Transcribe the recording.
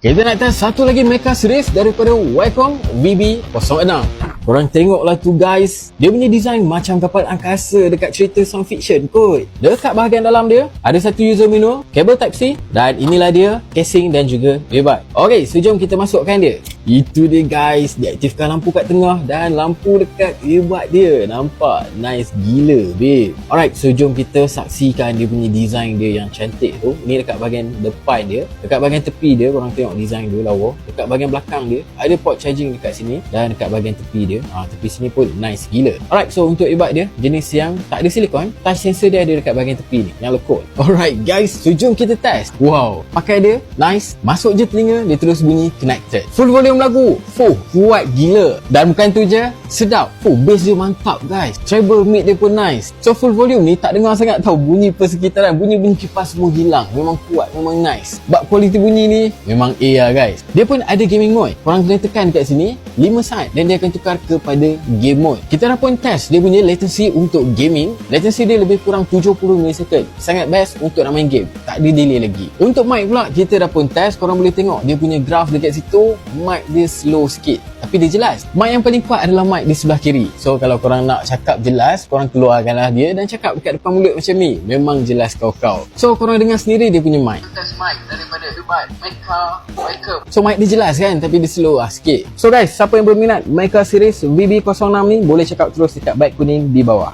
Kita nak test satu lagi mecha series daripada Wacom VB06. Korang tengoklah tu guys, dia punya design macam kapal angkasa dekat cerita science fiction kot. Dekat bahagian dalam dia ada satu user manual, kabel Type-C, dan inilah dia casing dan juga earbud. Ok, so jom kita masukkan dia. Itu dia guys, diaktifkan lampu kat tengah dan lampu dekat earbud dia. Nampak nice gila babe. Alright, so jom kita saksikan dia punya design dia yang cantik tu. Ni dekat bahagian depan dia, dekat bahagian tepi dia korang tengok design dia lawa. Dekat bahagian belakang dia ada port charging dekat sini, dan dekat bahagian tepi dia tepi sini pun nice gila. Alright, so untuk earbud dia jenis yang tak ada silikon, touch sensor dia ada dekat bahagian tepi ni yang lekuk. Alright guys, so jom kita test. Wow, pakai dia nice, masuk je telinga dia terus bunyi connected. Full volume lagu, kuat gila. Dan bukan tu je, sedap. Bass dia mantap guys, treble mid dia pun nice. So full volume ni tak dengar sangat tau bunyi persekitaran, bunyi-bunyi kipas semua hilang. Memang kuat, memang nice. Bab kualiti bunyi ni memang A lah guys. Dia pun ada gaming mode, korang kena tekan dekat sini 5 saat dan dia akan tukar kepada game mode. Kita dah pun test dia punya latency untuk gaming. Latency dia lebih kurang 70 millisecond. Sangat best untuk nak main game, tak ada delay lagi. Untuk mic pula kita dah pun test, korang boleh tengok dia punya graph dekat situ. Mic dia slow sikit tapi dia jelas. Mic yang paling kuat adalah mic di sebelah kiri. So kalau korang nak cakap jelas, korang keluarkanlah dia dan cakap dekat depan mulut macam ni, memang jelas kau-kau. So korang dengar sendiri dia punya mic. Test mic daripada earbud Mecha Wacom. So mic dia jelas kan, tapi dia slow sikit. So guys, siapa yang berminat Mecha series VB06 ni boleh check out terus dekat bike kuning di bawah.